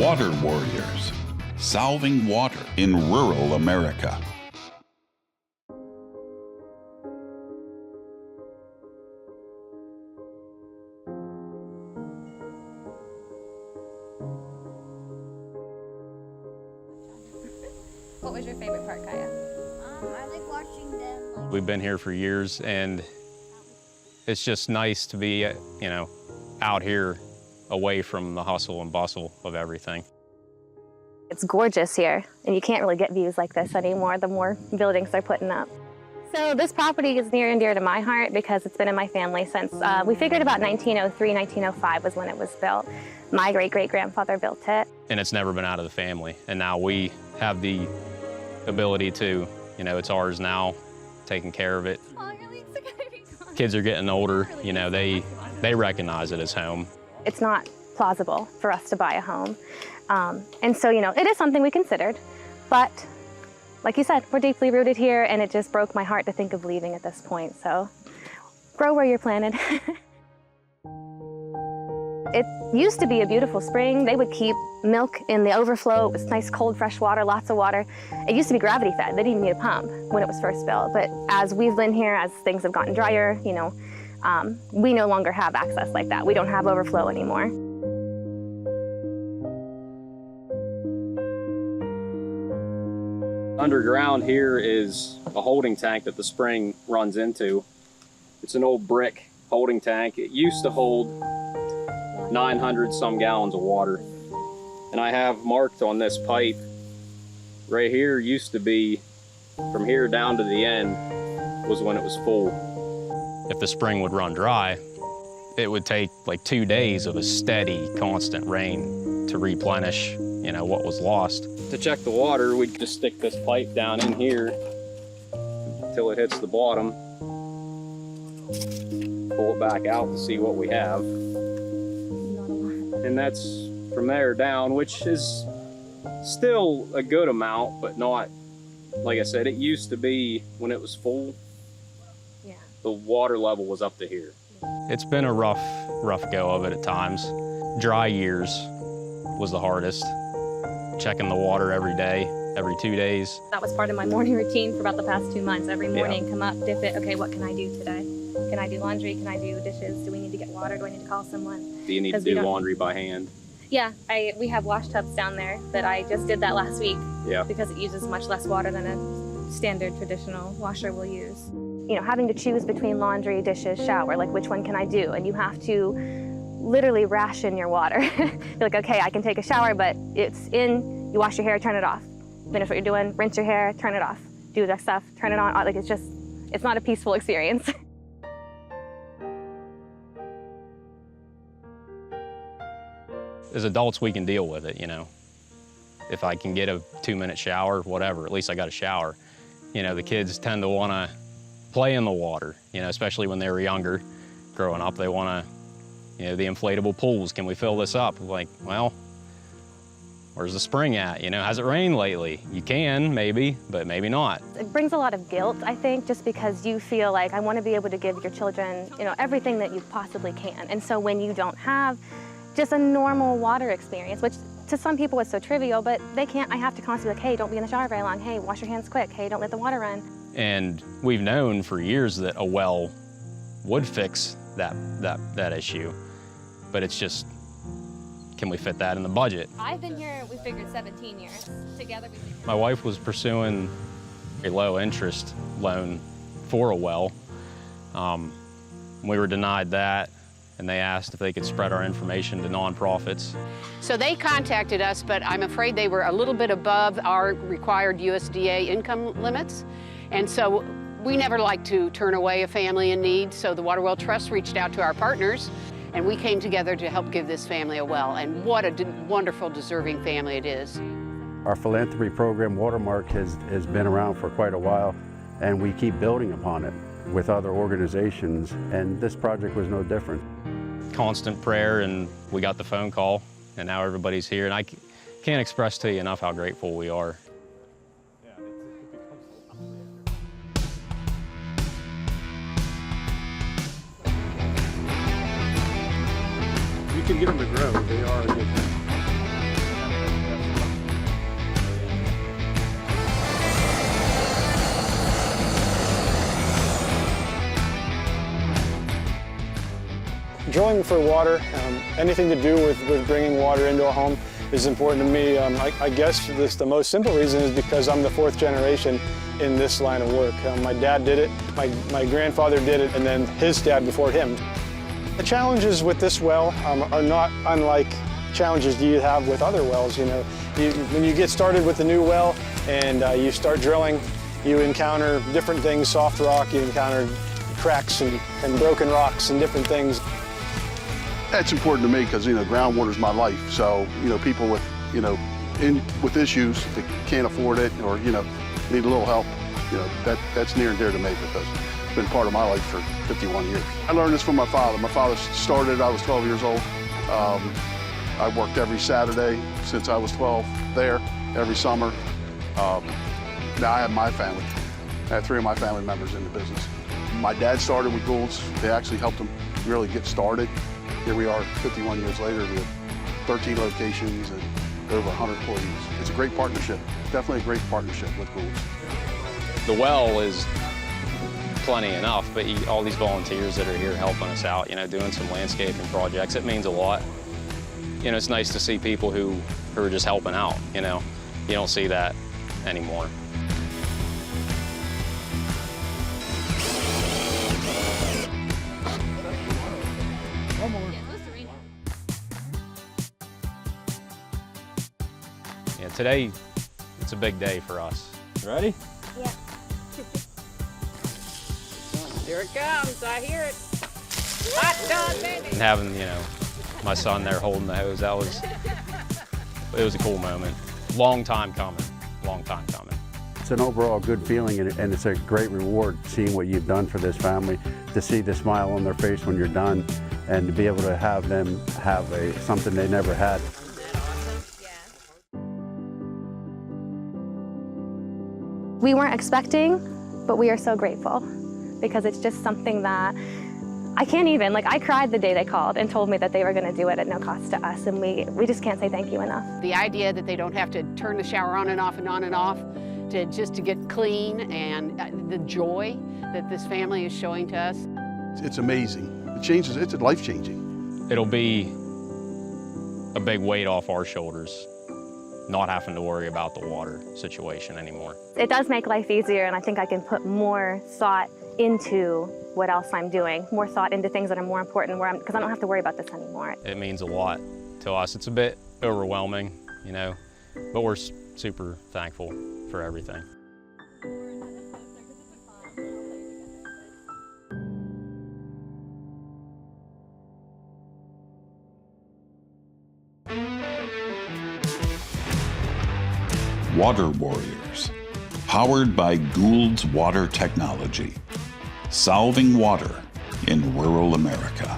Water Warriors, solving water in rural America. What was your favorite part, Kaya? I like watching them. We've been here for years, and it's just nice to be, out here away from the hustle and bustle of everything. It's gorgeous here, and you can't really get views like this anymore the more buildings they're putting up. So this property is near and dear to my heart because it's been in my family since, we figured about 1903, 1905 was when it was built. My great-great-grandfather built it. And it's never been out of the family, and now we have the ability to, it's ours now, taking care of it. Oh, really? It's gonna be gone. Kids are getting older, they recognize it as home. It's not plausible for us to buy a home. And so, it is something we considered, but like you said, we're deeply rooted here, and it just broke my heart to think of leaving at this point. So grow where you're planted. It used to be a beautiful spring. They would keep milk in the overflow. It was nice, cold, fresh water, lots of water. It used to be gravity fed. They didn't even need a pump when it was first built. But as we've been here, as things have gotten drier, we no longer have access like that. We don't have overflow anymore. Underground here is a holding tank that the spring runs into. It's an old brick holding tank. It used to hold 900 some gallons of water. And I have marked on this pipe right here, used to be from here down to the end was when it was full. If the spring would run dry, it would take like 2 days of a steady, constant rain to replenish, what was lost. To check the water, we just stick this pipe down in here until it hits the bottom. Pull it back out to see what we have. And that's from there down, which is still a good amount, but not, like I said, it used to be when it was full, the water level was up to here. It's been a rough go of it at times. Dry years was the hardest. Checking the water every day, every 2 days. That was part of my morning routine for about the past 2 months. Every morning, come up, dip it. Okay, what can I do today? Can I do laundry? Can I do dishes? Do we need to get water? Do I need to call someone? Do you need to do laundry by hand? Yeah, we have wash tubs down there that I just did that last week. Yeah. Because it uses much less water than a standard traditional washer will use. Having to choose between laundry, dishes, shower, like which one can I do? And you have to literally ration your water. You're like, okay, I can take a shower, but it's in, you wash your hair, turn it off. Finish what you're doing, rinse your hair, turn it off. Do that stuff, turn it on. Like it's not a peaceful experience. As adults, we can deal with it, If I can get a 2-minute shower, whatever, at least I got a shower. The kids tend to want to play in the water, especially when they were younger. Growing up, they want to, the inflatable pools, can we fill this up? Like, well, where's the spring at? Has it rained lately? You can, maybe, but maybe not. It brings a lot of guilt, I think, just because you feel like I want to be able to give your children, everything that you possibly can. And so when you don't have just a normal water experience, which to some people is so trivial, but they can't, I have to constantly be like, hey, don't be in the shower very long. Hey, wash your hands quick. Hey, don't let the water run. And we've known for years that a well would fix that issue, but it's just, can we fit that in the budget? I've been here, we figured 17 years. Together we've been here. My wife was pursuing a low interest loan for a well. We were denied that, and they asked if they could spread our information to nonprofits. So they contacted us, but I'm afraid they were a little bit above our required USDA income limits. And so we never like to turn away a family in need, so the Well Trust reached out to our partners, and we came together to help give this family a well, and what a wonderful, deserving family it is. Our philanthropy program, Watermark, has been around for quite a while, and we keep building upon it with other organizations, and this project was no different. Constant prayer, and we got the phone call, and now everybody's here, and I can't express to you enough how grateful we are. You can get them to grow. They are a good thing. Drilling for water, anything to do with bringing water into a home is important to me. I guess the most simple reason is because I'm the 4th generation in this line of work. My dad did it, my grandfather did it, and then his dad before him. The challenges with this well are not unlike challenges you have with other wells. You know, when you get started with a new well and you start drilling, you encounter different things, soft rock, you encounter cracks and broken rocks and different things. That's important to me because, you know, groundwater is my life. So, you know, people with, you know, with issues that can't afford it or, you know, need a little help, you know, that's near and dear to me because it's been part of my life for 51 years. I learned this from my father. My father started, I was 12 years old. I worked every Saturday since I was 12 there, every summer. Now I have my family. I have 3 of my family members in the business. My dad started with Goulds. They actually helped him really get started. Here we are 51 years later with 13 locations and over 100 employees. It's a great partnership, definitely a great partnership with Goulds. The well is plenty enough, but all these volunteers that are here helping us out, you know, doing some landscaping projects, it means a lot. You know, it's nice to see people who are just helping out, you know. You don't see that anymore. Yeah, today, it's a big day for us. You ready? Yeah. Here it comes, I hear it. Hot dog, baby. And having, you know, my son there holding the hose, it was a cool moment. Long time coming, long time coming. It's an overall good feeling and it's a great reward seeing what you've done for this family, to see the smile on their face when you're done and to be able to have them have something they never had. We weren't expecting, but we are so grateful because it's just something that I can't even, like I cried the day they called and told me that they were going to do it at no cost to us, and we just can't say thank you enough. The idea that they don't have to turn the shower on and off and on and off just to get clean, and the joy that this family is showing to us. It's amazing. It's life-changing. It'll be a big weight off our shoulders, not having to worry about the water situation anymore. It does make life easier, and I think I can put more thought into what else I'm doing, more thought into things that are more important because I don't have to worry about this anymore. It means a lot to us. It's a bit overwhelming, you know, but we're super thankful for everything. Water Warriors, powered by Goulds Water Technology, solving water in rural America.